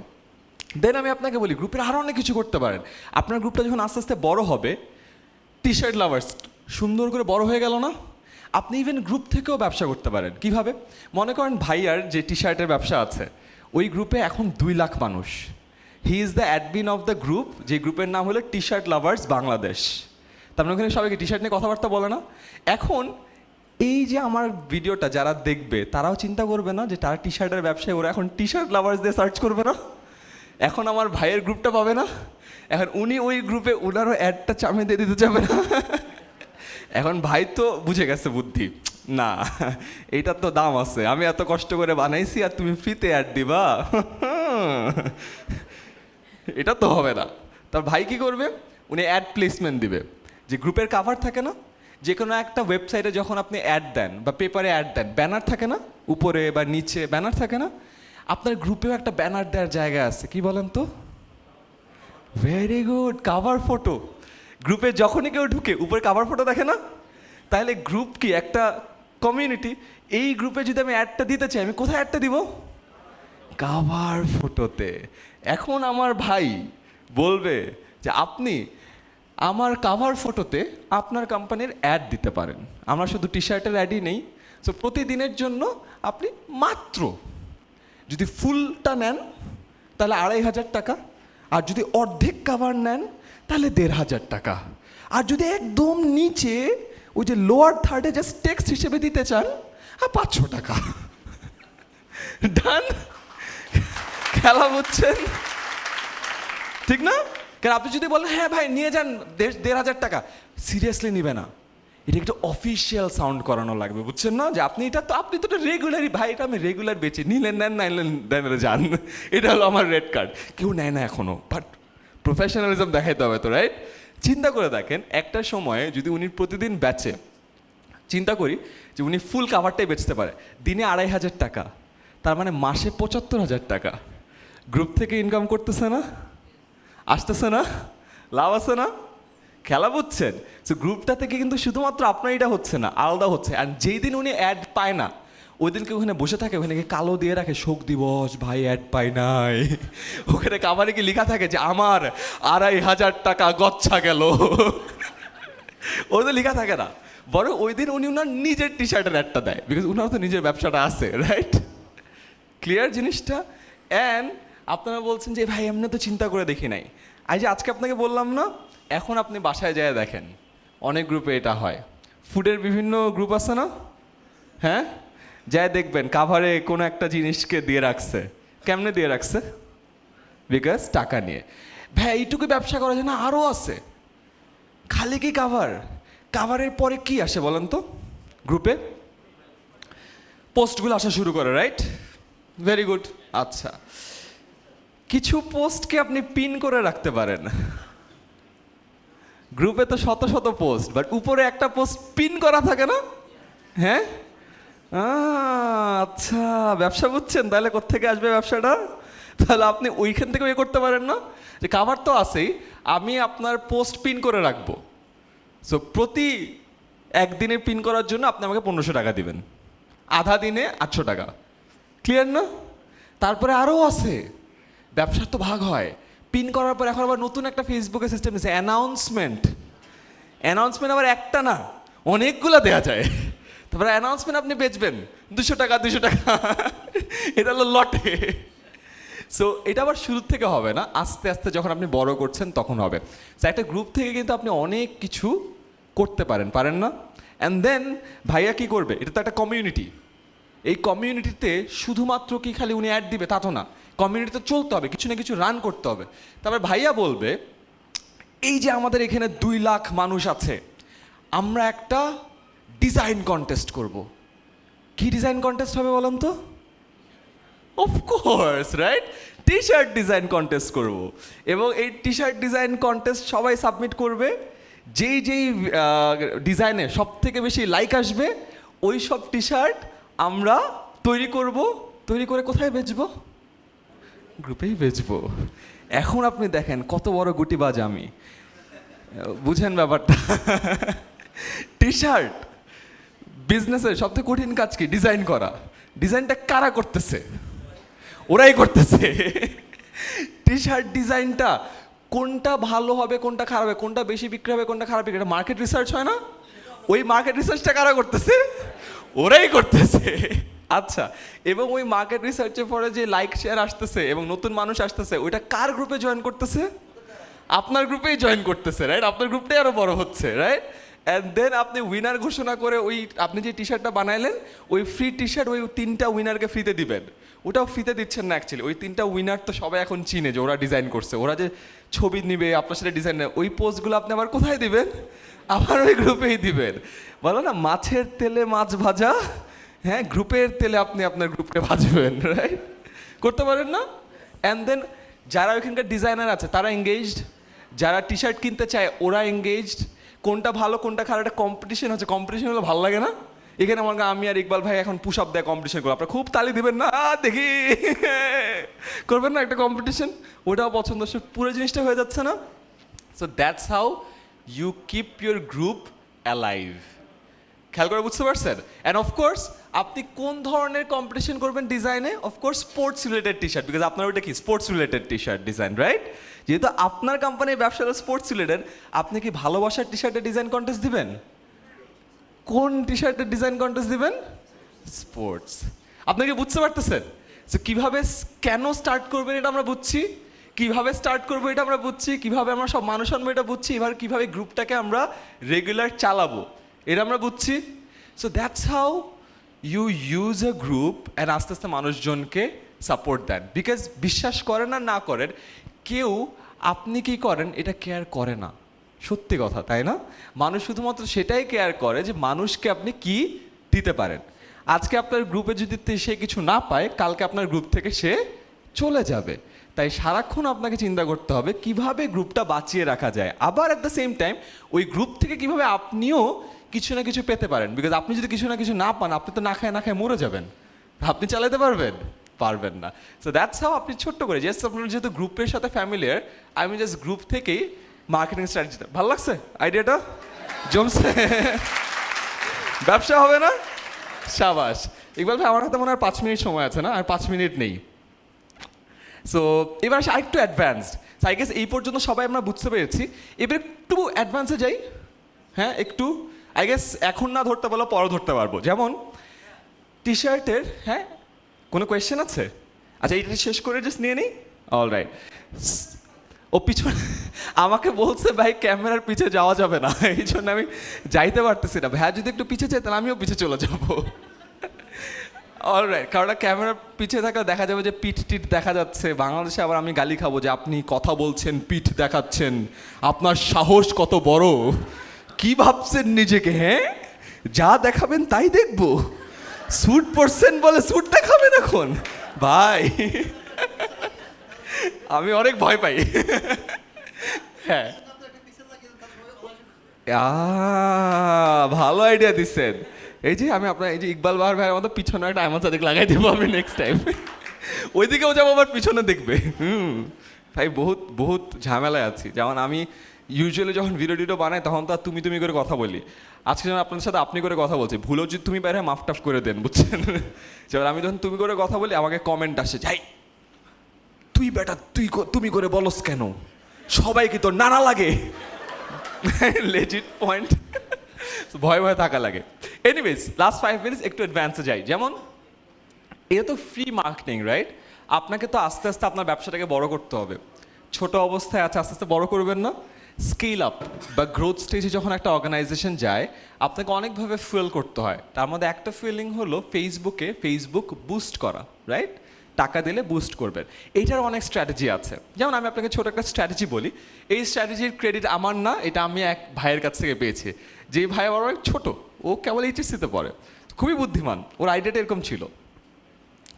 Speaker 1: দেন আমি আপনাকে বলি গ্রুপের আরও অনেক কিছু করতে পারেন। আপনার গ্রুপটা যখন আস্তে আস্তে বড় হবে, টি শার্ট লাভার্স সুন্দর করে বড় হয়ে গেল না? আপনি ইভেন গ্রুপ থেকেও ব্যবসা করতে পারেন। কিভাবে? মনে করেন ভাইয়ার যে টি শার্টের ব্যবসা আছে, ওই গ্রুপে এখন 2 লাখ মানুষ। He is the admin of the group, যে গ্রুপের নাম হলো টি শার্ট লাভার্স বাংলাদেশ। তার মানে ওখানে সবাইকে টি শার্ট নিয়ে কথাবার্তা বলে না? এখন এই যে আমার ভিডিওটা যারা দেখবে, তারাও চিন্তা করবে না যে তারা টি শার্টের ব্যবসায়, ওরা এখন টি শার্ট লাভার্স দিয়ে সার্চ করবে না? এখন আমার ভাইয়ের গ্রুপটা পাবে না? এখন উনি ওই গ্রুপে ওনারও অ্যাডটা চামিয়ে দিয়ে দিতে যাবে না? এখন ভাই তো বুঝে গেছে বুদ্ধি, না এইটার তো দাম আছে, আমি এত কষ্ট করে বানাইছি আর তুমি ফ্রিতে অ্যাড দিবা, এটা তো হবে না। তার ভাই কি করবে? উনি অ্যাড প্লেসমেন্ট দিবে। যে গ্রুপের কাভার থাকে না, যে কোনো একটা ওয়েবসাইটে যখন আপনি অ্যাড দেন বা পেপারে অ্যাড দেন, ব্যানার থাকে না উপরে বা নিচে, ব্যানার থাকে না? আপনার গ্রুপেও একটা ব্যানার দেওয়ার জায়গা আছে, কি বলেন তো? Very good, cover photo. গ্রুপে যখনই কেউ ঢুকে উপরে কাভার ফটো দেখে না? তাহলে গ্রুপ কি একটা কমিউনিটি। এই গ্রুপে যদি আমি অ্যাডটা দিতে চাই, আমি কোথায় অ্যাডটা দিব? কাভার ফটোতে। এখন আমার ভাই বলবে যে আপনি আমার কাভার ফটোতে আপনার কোম্পানির অ্যাড দিতে পারেন। আমরা শুধু টি শার্টের অ্যাডই নেই। সো প্রতিদিনের জন্য আপনি মাত্র যদি ফুলটা নেন তাহলে 2,500 টাকা, আর যদি অর্ধেক কাভার নেন তাহলে 1,500 টাকা, আর যদি একদম নিচে ওই যে লোয়ার থার্ডে জাস্ট টেক্সট হিসেবে দিতে চান, 500 টাকা। ডান? খেলা বুঝছেন? ঠিক না? কারণ আপনি যদি বলেন হ্যাঁ ভাই নিয়ে যান 1,500 টাকা, সিরিয়াসলি নিবে না। এটা একটু অফিসিয়াল সাউন্ড করানো লাগবে, বুঝছেন না? যে আপনি এটা তো, আপনি তো রেগুলারই, ভাই এটা আমি রেগুলার বেচি, নিলেন নেন, নাইলেন যান, এটা হলো আমার রেড কার্ড। কেউ নেয় না এখনো, বাট প্রফেশনালিজম দেখাইতে হবে তো, রাইট? চিন্তা করে দেখেন, একটা সময়ে যদি উনি প্রতিদিন বেচে, চিন্তা করি যে উনি ফুল কাভারটাই বেচতে পারে, দিনে 2,500 টাকা, তার মানে মাসে 75,000 টাকা গ্রুপ থেকে ইনকাম করতেছে না? আসতেছে না? লাভ আছে না? খেলা বুঝছেন? সো গ্রুপটা থেকে কিন্তু শুধুমাত্র আপনার এটা হচ্ছে না, আলাদা হচ্ছে। আর যেই দিন উনি অ্যাড পায় না, ওই দিনকে ওখানে বসে থাকে, ওখানে কালো দিয়ে রাখে শোক দিবস, ভাই অ্যাড পাই নাই। ওখানে কাভারে কি লেখা থাকে যে আমার 2,500 টাকা গচ্ছা গেল। ওদের লেখা থাকে না, বরং ওই দিন উনি ওনার নিজের টি শার্টের অ্যাডটা দেয়, বিকজ ওনার তো নিজের ব্যবসাটা আছে, রাইট? ক্লিয়ার জিনিসটা? অ্যান্ড আপনারা বলছেন যে ভাই এমনি তো চিন্তা করে দেখি নাই। এই যে আজকে আপনাকে বললাম না, এখন আপনি বাসায় যায় দেখেন অনেক গ্রুপে এটা হয়। ফুডের বিভিন্ন গ্রুপ আছে না? হ্যাঁ, যাই দেখবেন কাভারে কোনো একটা জিনিসকে দিয়ে রাখছে। কেমনে দিয়ে রাখছে? বিকজ টাকা নিয়ে। ভাই এইটুকু ব্যবসা করা যায় না, আরও আছে। খালি কি কাভার? কাভারের পরে কি আসে বলেন তো? গ্রুপে পোস্টগুলো আসা শুরু করে, রাইট? Very good. আচ্ছা, কিছু পোস্টকে আপনি পিন করে রাখতে পারেন। গ্রুপে তো শত শত পোস্ট, বাট উপরে একটা পোস্ট পিন করা থাকে না? হ্যাঁ, আচ্ছা, ব্যবসা বুঝছেন? তাহলে কোত্থেকে আসবে ব্যবসাটা? তাহলে আপনি ওইখান থেকে ইয়ে করতে পারেন না? যে কাভার তো আছেই, আমি আপনার পোস্ট পিন করে রাখবো। সো প্রতি একদিনে পিন করার জন্য আপনি আমাকে 1,500 টাকা দিবেন, আধা দিনে 800 টাকা। ক্লিয়ার না? তারপরে আরও আছে, ব্যবসার তো ভাগ হয়। পিন করার পর এখন আবার নতুন একটা ফেসবুকের সিস্টেম আছে, অ্যানাউন্সমেন্ট। অ্যানাউন্সমেন্ট আবার একটা না, অনেকগুলো দেওয়া যায়। তারপরে অ্যানাউন্সমেন্ট আপনি বেচবেন 200 টাকা 200 টাকা, এটা হলো লটে। সো এটা আবার শুরু থেকে হবে না, আস্তে আস্তে যখন আপনি বড় করছেন তখন হবে। সো একটা গ্রুপ থেকে কিন্তু আপনি অনেক কিছু করতে পারেন, পারেন না? অ্যান্ড দেন ভাইয়া কি করবে? এটা তো একটা কমিউনিটি। এই কমিউনিটিতে শুধুমাত্র কি খালি উনি অ্যাড দিবে তা তো না, কমিউনিটিতে চলতে হবে, কিছু না কিছু রান করতে হবে। তারপর ভাইয়া বলবে এই যে আমাদের এখানে 2 লাখ মানুষ আছে, আমরা একটা ডিজাইন কন্টেস্ট করব। কি ডিজাইন কন্টেস্ট হবে বলেন তো? Of course, right? T shirt design contest করব। এবং এই টি শার্ট ডিজাইন কন্টেস্ট সবাই সাবমিট করবে। যেই যেই ডিজাইনে সব থেকে বেশি লাইক আসবে, ওই সব টি শার্ট আমরা তৈরি করব। তৈরি করে কোথায় বেচবো? গ্রুপেই বেচবো। এখন আপনি দেখেন কত বড় গুটিবাজ আমি, বুঝেন ব্যাপারটা? টি শার্ট বিজনেসের সবথেকে কঠিন কাজ কি? ডিজাইন করা। ডিজাইনটা কারা করতেছে? ওরাই করতেছে। টি শার্ট ডিজাইনটা কোনটা ভালো হবে, কোনটা খারাপ হবে, কোনটা বেশি বিক্রি হবে, কোনটা খারাপ বিক্রি হবে, মার্কেট রিসার্চ হয় না? ওই মার্কেট রিসার্চটা কারা করতেছে? ওরাই করতেছে। আচ্ছা, এবং ওই মার্কেট রিসার্চের পরে যে লাইক শেয়ার আসতেছে এবং নতুন মানুষ আসতেছে, ওইটা কার গ্রুপে জয়েন করতেছে? আপনার গ্রুপেই জয়েন করতেছে, রাইট? আপনার গ্রুপটাই আরো বড় হচ্ছে, রাইট? অ্যান্ড দেন আপনি উইনার ঘোষণা করে ওই আপনি যে টি শার্টটা বানাইলেন, ওই ফ্রি টি শার্ট ওই 3টা উইনারকে ফ্রিতে দিবেন। ওটাও ফ্রিতে দিচ্ছেন না অ্যাকচুয়ালি, ওই 3টা উইনার তো সবাই এখন চিনে যে ওরা ডিজাইন করছে, ওরা যে ছবি নিবে আপনার সাথে ডিজাইন নেবে, ওই পোস্টগুলো আপনি আবার কোথায় দিবেন? আবার ওই গ্রুপেই দিবেন। বলো না, মাছের তেলে মাছ ভাজা, হ্যাঁ, গ্রুপের তেলে আপনি আপনার গ্রুপকে ভাজবেন, রাইট? করতে পারেন না? অ্যান্ড দেন যারা ওইখানকার ডিজাইনার আছে তারা এঙ্গেজড, যারা টি শার্ট কিনতে চায় ওরা এঙ্গেজড। কোনটা ভালো কোনটা খারাপ একটা কম্পিটিশন হচ্ছে, কম্পিটিশন হলে ভালো লাগে না? এখানে আমার আমি আর ইকবাল ভাই এখন পুশ আপ দেয় কম্পিটিশন করবো, আপনারা খুব তালি দিবেন না? দেখি করবেন না একটা কম্পিটিশন? ওটাও পছন্দ, পুরো জিনিসটা হয়ে যাচ্ছে না? So that's how you keep your group alive. খেয়াল করে বুঝতে পারছেন? অ্যান্ড অফকোর্স আপনি কোন ধরনের কম্পিটিশন করবেন ডিজাইনে? Of course sports related T shirt, because আপনার ওইটা কি sports related T shirt design, right? যেহেতু আপনার কোম্পানির ব্যবসাটা স্পোর্টস রিলেটেড, আপনি কি ভালোবাসার টি শার্টের ডিজাইন কন্টেস্ট দিবেন? কোন টি শার্টের ডিজাইন কন্টেস্ট দিবেন? স্পোর্টস। আপনি কি বুঝতে পারতেছেন? সো কীভাবে কেন স্টার্ট করবেন এটা আমরা বুঝছি, কীভাবে স্টার্ট করবো এটা আমরা বুঝছি, কীভাবে আমরা সব মানুষ আনবো এটা বুঝছি, এবার কীভাবে গ্রুপটাকে আমরা রেগুলার চালাবো এটা আমরা বুঝছি। So that's how you use a group and আস্তে আস্তে মানুষজনকে সাপোর্ট দেন। বিকজ বিশ্বাস করেন আর না করেন, কেউ আপনি কি করেন এটা কেয়ার করে না। সত্যি কথা, তাই না? মানুষ শুধুমাত্র সেটাই কেয়ার করে যে মানুষকে আপনি কি দিতে পারেন। আজকে আপনার গ্রুপে যদি সে কিছু না পায়, কালকে আপনার গ্রুপ থেকে সে চলে যাবে। তাই সারাক্ষণ আপনাকে চিন্তা করতে হবে কিভাবে গ্রুপটা বাঁচিয়ে রাখা যায়, আবার অ্যাট দ্য সেম টাইম ওই গ্রুপ থেকে কিভাবে আপনিও কিছু না কিছু পেতে পারেন। বিকজ আপনি যদি কিছু না কিছু না পান, আপনি তো না খায় না খায় মরে যাবেন। আপনি চালাতে পারবেন? পারবেন না। সো দ্যাটস হাউ আপনি ছোট্ট করে, জাস্ট আপনার যেহেতু গ্রুপের সাথে ফ্যামিলিয়ার, আমি জাস্ট গ্রুপ থেকেই মার্কেটিং স্ট্র্যাটেজিটা, ভালো লাগছে আইডিয়াটা? জমছে? ব্যবসা হবে না? সাবাস। ইকবাল ভাই, আমার হাতে মনে হয় 5 মিনিট সময় আছে না? আর 5 মিনিট নেই। সো এবার আসে আরেকটু অ্যাডভান্সড। আই গেস এই পর্যন্ত সবাই আমরা বুঝতে পেরেছি, এবার একটু অ্যাডভান্সে যাই। হ্যাঁ, একটু আই গেস এখন না ধরতে পারলে পরে ধরতে পারবো। যেমন টি শার্টের, হ্যাঁ, কোনো কোয়েশ্চেন আছে? আচ্ছা, এইটা শেষ করে জাস্ট নিয়ে নিই। All right. ও পিছনে আমাকে বলছে ভাই ক্যামেরার পিছে যাওয়া যাবে না, এই জন্য আমি যাইতে পারতেছি না। ভাইয়া যদি একটু পিছে চাই তাহলে আমিও পিছে চলে যাবো। অলরাইট, কারণ ক্যামেরার পিছিয়ে থাকলে দেখা যাবে যে পিঠ টিঠ দেখা যাচ্ছে। বাংলাদেশে আবার আমি গালি খাবো যে আপনি কথা বলছেন পিঠ দেখাচ্ছেন, আপনার সাহস কত বড়, কি ভাবছেন নিজেকে? হ্যাঁ, যা দেখাবেন তাই দেখবো। স্যুট পরছেন বলে স্যুট দেখাবেন এখন? ভাই আমি অনেক ভয় পাই। হ্যাঁ, ভালো আইডিয়া দিচ্ছেন। এই যে আমি আপনার এই যে ইকবাল বাহার ভাইয়ের মতো পিছনে একটা এমন সাদিক লাগাই দেবো আমি নেক্সট টাইম, ওইদিকেও যাবো আবার পিছনে দেখবে। ভাই বহুত বহুত ঝামেলায় আছি। যেমন আমি ইউজুয়ালি যখন ভিডিও টিডিও বানাই তখন তো আর তুমি তুমি করে কথা বলি। আজকে যেমন আপনাদের সাথে আপনি করে কথা বলছি, ভুলেও যদি তুমি বাইরে মাফ টাফ করে দেন, বুঝছেন? যেমন আমি যখন তুমি করে কথা বলি আমাকে কমেন্ট আসে, যাই তুই বেটা তুমি করে বলস কেন, সবাই কি তোর নানা লাগে? Legit point. ভয় ভয় থাকা লাগে। এনিওয়েজ, লাস্ট 5 মিনিটস একটু অ্যাডভান্সে যাই। যেমন এটা তো ফ্রি মার্কেটিং, রাইট? আপনাকে তো আস্তে আস্তে আপনার ব্যবসাটাকে বড় করতে হবে। ছোট অবস্থায় আছে, আস্তে আস্তে বড় করবেন না? স্কেল আপ বা গ্রোথ স্টেজে যখন একটা অর্গানাইজেশন যায়, আপনাকে অনেকভাবে ফুয়েল করতে হয়। তার মধ্যে একটা ফুয়েলিং হলো ফেসবুক বুস্ট করা, রাইট? টাকা দিলে বুস্ট করবেন। এইটার অনেক স্ট্র্যাটেজি আছে। যেমন আমি আপনাকে ছোট একটা স্ট্র্যাটেজি বলি। এই স্ট্র্যাটেজির ক্রেডিট আমার না, এটা আমি এক ভাইয়ের কাছ থেকে পেয়েছি। যে ভাই আমার অনেক ছোট, ও কেবল এইচএসসিতে পড়ে, খুবই বুদ্ধিমান। ওর আইডিয়াটা এরকম ছিল,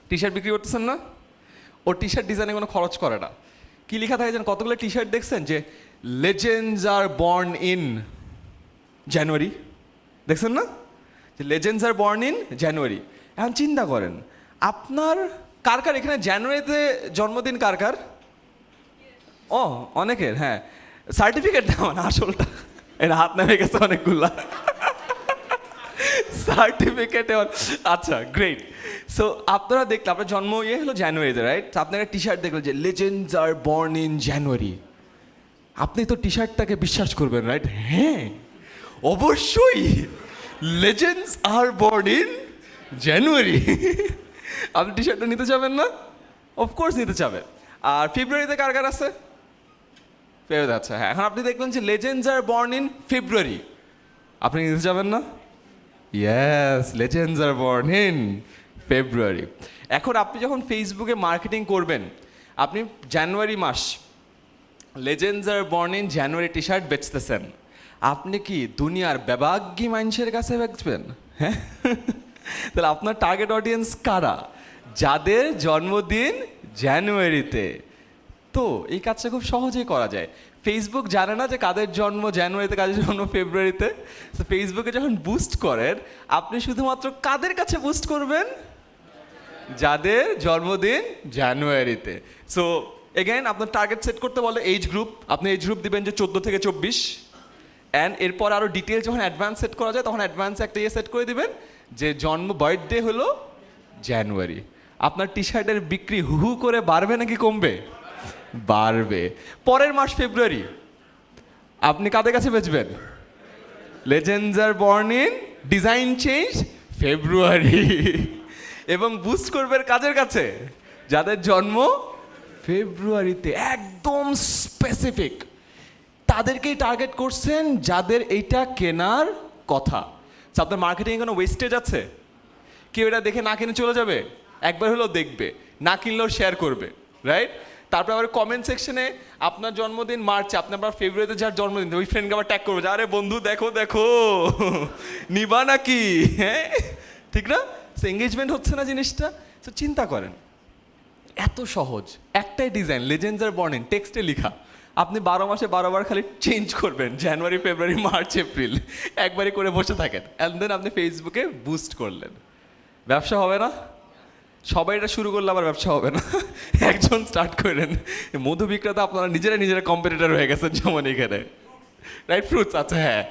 Speaker 1: টি শার্ট বিক্রি করতেছেন না, ও টি শার্ট ডিজাইনে কোনো খরচ করে না। কি লেখা থাকে যেন, কতগুলো টি শার্ট দেখছেন যে লেজেন্ডস আর বর্ন ইন জানুয়ারি, দেখছেন না? যে লেজেন্ডস আর বর্ন ইন জানুয়ারি। এখন চিন্তা করেন, আপনার কার কার এখানে জানুয়ারিতে জন্মদিন কার কার? ও, অনেকের। হ্যাঁ, সার্টিফিকেট দেওয়া না আসলটা, এর হাত নেমে গেছে অনেকগুলা সার্টিফিকেট। আচ্ছা, গ্রেট। সো আপনারা দেখলেন আপনার জন্ম হলো জানুয়ারিতে, রাইট? আপনারা টি শার্ট দেখলেন যে লেজেন্ডস আর বর্ন ইন জানুয়ারি। আপনি তো টি শার্টটাকে বিশ্বাস করবেন, রাইট? হ্যাঁ, অবশ্যই লেজেন্ডস আর বর্ন ইন জানুয়ারি। আপনি টি শার্টটা নিতে চাবেন না? অফকোর্স নিতে চাবেন। আর ফেব্রুয়ারিতে কার কার আছে? ফেব্রুয়ারি, আচ্ছা হ্যাঁ। এখন আপনি দেখলেন যে legends are born in February, আপনি নিতে যাবেন না? Yes, legends are born in February. এখন আপনি যখন ফেসবুকে মার্কেটিং করবেন, আপনি জানুয়ারি মাস legends are born in January T-shirt বেচতেছেন, আপনি কি দুনিয়ার বেবাগ্যী মানুষের কাছে বেচবেন? হ্যাঁ, তাহলে আপনার টার্গেট অডিয়েন্স কারা? যাদের জন্মদিন জানুয়ারিতে। তো এই কাজটা খুব সহজেই করা যায়। ফেসবুক জানে না যে কাদের জন্ম জানুয়ারিতে, কাদের জন্ম ফেব্রুয়ারিতে। তো ফেসবুকে যখন বুস্ট করেন, আপনি শুধুমাত্র কাদের কাছে বুস্ট করবেন? যাদের জন্মদিন জানুয়ারিতে। সো এগেইন আপনার টার্গেট সেট করতে বলে এজ গ্রুপ, আপনি এজ গ্রুপ দিবেন যে 14 থেকে 24। অ্যান্ড এরপর আরও ডিটেলস যখন অ্যাডভান্স সেট করা যায়, তখন অ্যাডভান্স একটা ইয়ে সেট করে দিবেন যে জন্ম বার্থডে হলো জানুয়ারি। আপনার টি শার্টের বিক্রি হু হু করে বাড়বে নাকি কমবে? বাড়বে। পরের মাস ফেব্রুয়ারি, আপনি কাদের কাছে বেচবেন? Legends are born in design change February. এবং বুস্ট করবেন কাদের কাছে? যাদের জন্ম ফেব্রুয়ারিতে। একদম স্পেসিফিক তাদেরকেই টার্গেট করছেন যাদের এইটা কেনার কথা। আপনার মার্কেটিংয়ে কোনো ওয়েস্টেজ আছে? কেউ এটা দেখে না কিনে চলে যাবে? একবার হলেও দেখবে, না কিনলেও শেয়ার করবে, রাইট? তারপর আবার কমেন্ট সেকশনে আপনার জন্মদিন মার্চে, আপনি আবার ফেব্রুয়ারিতে যার জন্মদিন, ওই ফ্রেন্ডকে আবার ট্যাগ করবে, আরে বন্ধু দেখো দেখো নিবা নাকি? হ্যাঁ, ঠিক না? এঙ্গেজমেন্ট হচ্ছে না জিনিসটা? তো চিন্তা করেন, এত সহজ একটাই design, legends are born in টেক্সটে লেখা। আপনি 12 মাসে 12 বার খালি চেঞ্জ করবেন, জানুয়ারি ফেব্রুয়ারি মার্চ এপ্রিল, একবারই করে বসে থাকেন। অ্যান্ড দেন আপনি ফেসবুকে বুস্ট করলেন। ব্যবসা হবে না? সবাই এটা শুরু করলে আবার ব্যবসা হবে না। একজন স্টার্ট করেন। মধু বিক্রেতা আপনারা নিজেরা কম্পিটিটর হয়ে গেছেন যেমন এখানে, রাইট? ফ্রুটস, আচ্ছা হ্যাঁ,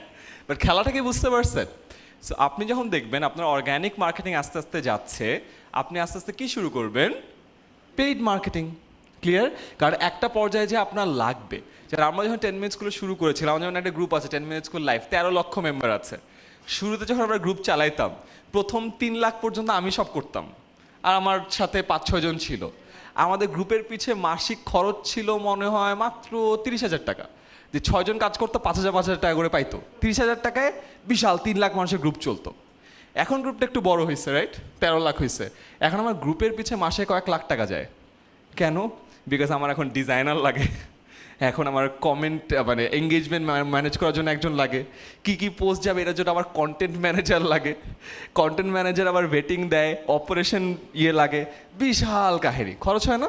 Speaker 1: বাট খেলাটা কি বুঝতে পারছেন? সো আপনি যখন দেখবেন আপনার অর্গ্যানিক মার্কেটিং আস্তে আস্তে যাচ্ছে, আপনি আস্তে আস্তে কী শুরু করবেন? Paid marketing. ক্লিয়ার? কারণ একটা পর্যায়ে যে আপনার লাগবে। যারা আমরা যখন 10 মিনিট স্কুলে শুরু করেছিলাম, আমার যেমন একটা গ্রুপ আছে 10 মিনিট স্কুল লাইফ, 13 লক্ষ মেম্বার আছে। শুরুতে যখন আমরা গ্রুপ চালাইতাম, প্রথম 3 লাখ পর্যন্ত আমি সব করতাম, আর আমার সাথে 5-6 জন ছিল। আমাদের গ্রুপের পিছে মাসিক খরচ ছিল মনে হয় মাত্র 30,000 টাকা। যে 6 জন কাজ করতো 5,000 টাকা করে পাইতো। 30,000 টাকায় বিশাল 3 লাখ মানুষের গ্রুপ চলতো। এখন গ্রুপটা একটু বড় হয়েছে, রাইট? 13 লাখ হয়েছে। এখন আমার গ্রুপের পিছে মাসে কয়েক লাখ টাকা যায়। কেন? বিকজ আমার এখন ডিজাইনার লাগে, এখন আমার কমেন্ট মানে এঙ্গেজমেন্ট ম্যানেজ করার জন্য একজন লাগে, কি পোস্ট যাবে এটার জন্য আমার কন্টেন্ট ম্যানেজার লাগে, কন্টেন্ট ম্যানেজার আবার ভেটিং দেয়, অপারেশন ইয়ে লাগে, বিশাল কাহিনী, খরচ হয় না?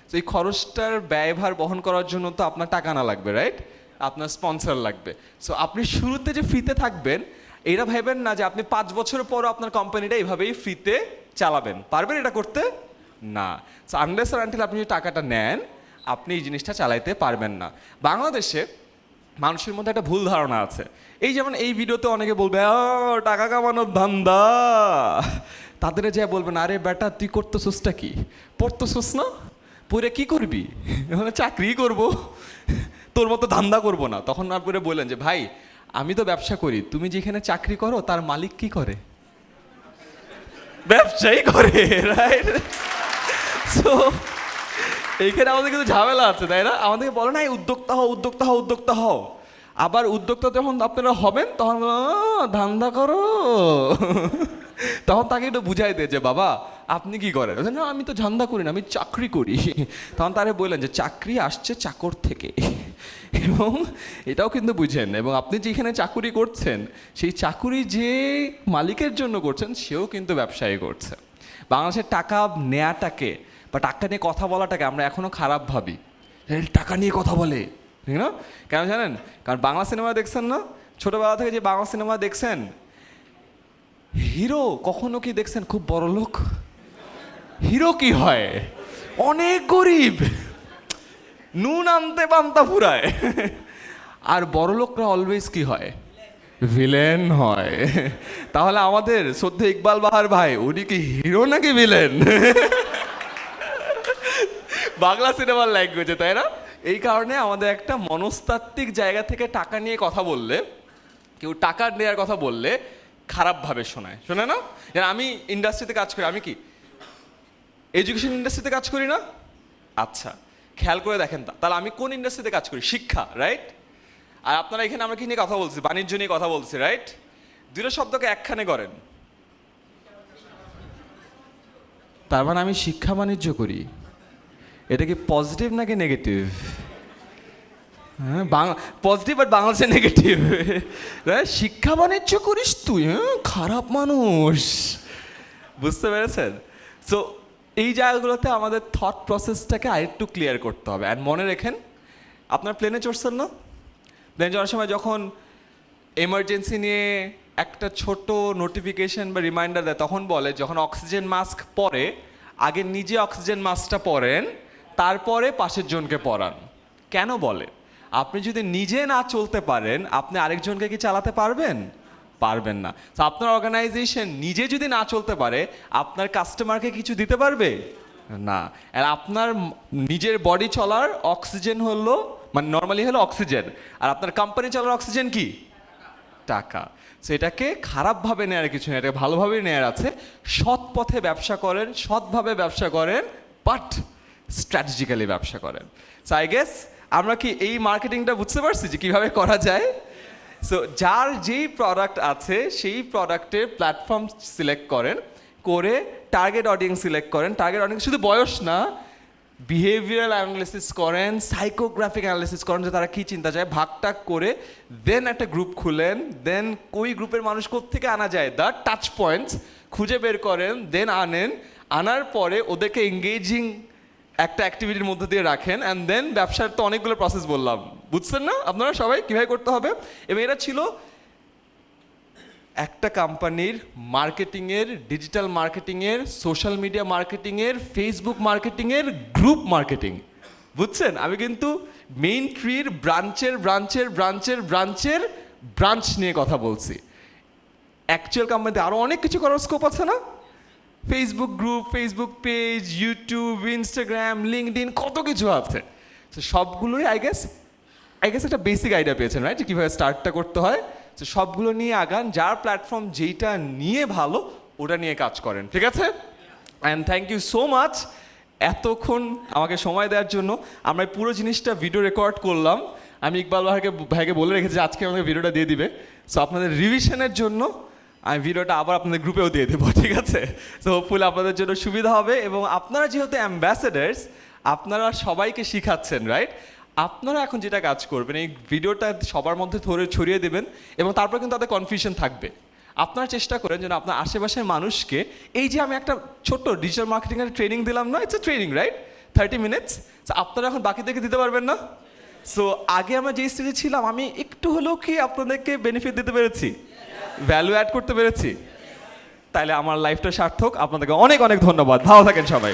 Speaker 1: তো এই খরচটার ব্যয়ভার বহন করার জন্য তো আপনার টাকা না লাগবে, রাইট? আপনার স্পন্সর লাগবে। সো আপনি শুরুতে যে ফ্রিতে থাকবেন, এটা ভাবেন না যে আপনি 5 বছর পরও আপনার কোম্পানিটা এইভাবেই ফ্রিতে চালাবেন। পারবেন এটা করতে? না। সো আনলেস আর আনটিল আপনি যদি টাকাটা নেন, আপনি এই জিনিসটা চালাইতে পারবেন না। বাংলাদেশে মানুষের মধ্যে একটা ভুল ধারণা আছে। এই যেমন এই ভিডিওতে অনেকে বলবে টাকা কামানোর ধান্দা, তাদের যে বলবেন আরে বেটা তুই করতেছোসটা কি? পড়তেছোস না? পড়ে কি করবি? মানে চাকরি করব, তোর মতো ধান্দা করব না। তখন আপনি বললেন যে ভাই আমি তো ব্যবসা করি, তুমি যেখানে চাকরি করো তার মালিক কি করে? ব্যবসাই করে, রাইট? সো এইখানে আমাদের কিন্তু ঝামেলা আছে, তাই না? আমাদেরকে বলে না উদ্যোক্তা হও, উদ্যোক্তা হও, উদ্যোক্তা হও। আবার উদ্যোক্তা যখন আপনারা হবেন তখন ধান্দা করো। তখন তাকে একটু বুঝাই দেয় যে বাবা আপনি কি করেন? না আমি তো ধান্দা করি না, আমি চাকরি করি। তখন তারা বললেন যে চাকরি আসছে চাকর থেকে, এবং এটাও কিন্তু বুঝেন, এবং আপনি যেখানে চাকুরি করছেন সেই চাকুরি যে মালিকের জন্য করছেন সেও কিন্তু ব্যবসায়ী করছে। বাংলাদেশের টাকা নেয়াটাকে বা টাকা নিয়ে কথা বলাটাকে আমরা এখনও খারাপ ভাবি। টাকা নিয়ে কথা বলে, ঠিক না? কেন জানেন? কারণ বাংলা সিনেমা দেখছেন না? ছোটোবেলা থেকে যে বাংলা সিনেমা দেখছেন, হিরো কখনো কি দেখছেন খুব বড় লোক? হিরো কি হয়? অনেক গরিব, নুন আনতে পান্তা ফুরায়। আর বড় লোকরা অলওয়েজ কি হয়? ভিলেন হয়। তাহলে আমাদের শ্রদ্ধে ইকবাল বাহার ভাই উনি কি হিরো নাকি ভিলেন? বাংলা সিনেমার ল্যাঙ্গুয়েজে, তাই না? এই কারণে আমাদের একটা মনস্তাত্ত্বিক জায়গা থেকে টাকা নিয়ে কথা বললে কেউ টাকা নেওয়ার কথা বললে খারাপভাবে শোনায়, শোনে না? যেন আমি ইন্ডাস্ট্রিতে কাজ করি, আমি কি এডুকেশন ইন্ডাস্ট্রিতে কাজ করি না? আচ্ছা, খেয়াল করে দেখেন তাহলে আমি কোন ইন্ডাস্ট্রিতে কাজ করি? শিক্ষা, রাইট? আর আপনারা এখানে আমরা কি নিয়ে কথা বলছি? বাণিজ্য নিয়ে কথা বলছি, রাইট? দুটো শব্দকে একখানে করেন, তার মানে আমি শিক্ষা বাণিজ্য করি। এটা কি পজিটিভ নাকি নেগেটিভ? হ্যাঁ, পজিটিভ বাট বাংলাদেশে নেগেটিভ। শিক্ষা বাণিজ্য করিস তুই, হ্যাঁ, খারাপ মানুষ। বুঝতে পেরেছেন? সো এই জায়গাগুলোতে আমাদের থট প্রসেসটাকে আরেকটু ক্লিয়ার করতে হবে। অ্যান্ড মনে রেখেন, আপনার প্লেনে চড়ছেন না? প্লেনে চড়ার সময় যখন এমার্জেন্সি নিয়ে একটা ছোট নোটিফিকেশন বা রিমাইন্ডার দেয়, তখন বলে যখন অক্সিজেন মাস্ক পরে আগে নিজে অক্সিজেন মাস্কটা পরেন, তারপরে পাশের জনকে পরান। কেন বলে? আপনি যদি নিজে না চলতে পারেন, আপনি আরেকজনকে কি চালাতে পারবেন? পারবেন না। তো আপনার অর্গানাইজেশন নিজে যদি না চলতে পারে, আপনার কাস্টমারকে কিছু দিতে পারবে না। আর আপনার নিজের বডি চলার অক্সিজেন হলো, মানে নর্মালি হলো অক্সিজেন, আর আপনার কোম্পানি চলার অক্সিজেন কি? টাকা। সো এটাকে খারাপভাবে নেওয়ার কিছু নেই, এটাকে ভালোভাবে নেওয়ার আছে। সৎ পথে ব্যবসা করেন, সৎভাবে ব্যবসা করেন, বাট স্ট্র্যাটেজিক্যালি ব্যবসা করেন। সো আই গেস আমরা কি এই মার্কেটিংটা বুঝতে পারছি যে কীভাবে করা যায়? সো যার যেই প্রোডাক্ট আছে সেই প্রোডাক্টের প্ল্যাটফর্ম সিলেক্ট করেন, করে টার্গেট অডিয়েন্স সিলেক্ট করেন। টার্গেট অডিয়েন্স শুধু বয়স না, বিহেভিয়ারাল অ্যানালিসিস করেন, সাইকোগ্রাফিক অ্যানালিসিস করেন, যে তারা কী চিন্তা চায়, ভাগটাগ করে দেন একটা গ্রুপ খুলেন। দেন ওই গ্রুপের মানুষ কোত্থেকে আনা যায়, দ্য টাচ পয়েন্টস খুঁজে বের করেন, দেন আনেন। আনার পরে ওদেরকে এঙ্গেজিং একটা অ্যাক্টিভিটির মধ্যে দিয়ে রাখেন, অ্যান্ড দেন ব্যবসার তো অনেকগুলো প্রসেস বললাম, বুঝছেন না আপনারা সবাই কীভাবে করতে হবে? এবং এটা ছিল একটা কোম্পানির মার্কেটিংয়ের, ডিজিটাল মার্কেটিংয়ের, সোশ্যাল মিডিয়া মার্কেটিংয়ের, ফেসবুক মার্কেটিংয়ের গ্রুপ মার্কেটিং। বুঝছেন? আমি কিন্তু মেইন ট্রির ব্রাঞ্চের ব্রাঞ্চের ব্রাঞ্চের ব্রাঞ্চের ব্রাঞ্চ নিয়ে কথা বলছি। অ্যাকচুয়াল কোম্পানিতে আরও অনেক কিছু করার স্কোপ আছে না? Facebook group, Facebook page, YouTube, Instagram, LinkedIn, কত কিছু আছে। তো সবগুলোই আই গেস একটা বেসিক আইডিয়া পেয়েছেন, রাইট, যে কীভাবে স্টার্টটা করতে হয়। তো সবগুলো নিয়ে আগান, যার প্ল্যাটফর্ম যেইটা নিয়ে ভালো ওটা নিয়ে কাজ করেন, ঠিক আছে? And thank you so much এতক্ষণ আমাকে সময় দেওয়ার জন্য। আমরা পুরো জিনিসটা ভিডিও রেকর্ড করলাম। আমি ইকবাল ভাইকে বলে রেখেছি যে আজকে আমাকে ভিডিওটা দিয়ে দিবে। সো আপনাদের রিভিশনের জন্য আমি ভিডিওটা আবার আপনাদের গ্রুপেও দিয়ে দেবো, ঠিক আছে? সো হোপফুলি আপনাদের জন্য সুবিধা হবে। এবং আপনারা যেহেতু অ্যাম্বাসেডার্স, আপনারা সবাইকে শিখাচ্ছেন, রাইট? আপনারা এখন যেটা কাজ করবেন, এই ভিডিওটা সবার মধ্যে ছড়িয়ে দেবেন, এবং তারপর কিন্তু তাদের কনফিউশন থাকবে। আপনারা চেষ্টা করেন যেন আপনার আশেপাশের মানুষকে, এই যে আমি একটা ছোট্ট ডিজিটাল মার্কেটিংয়ের ট্রেনিং দিলাম না, it's a training, right, 30 minutes. So আপনারা এখন বাকিদেরকে দিতে পারবেন না? সো আগে আমরা যেই স্টেজে ছিলাম, আমি একটু হলেও কি আপনাদেরকে বেনিফিট দিতে পেরেছি, ভ্যালু অ্যাড করতে পেরেছি? তাইলে আমার লাইফটা সার্থক। আপনাদেরকে অনেক অনেক ধন্যবাদ। ভালো থাকেন সবাই।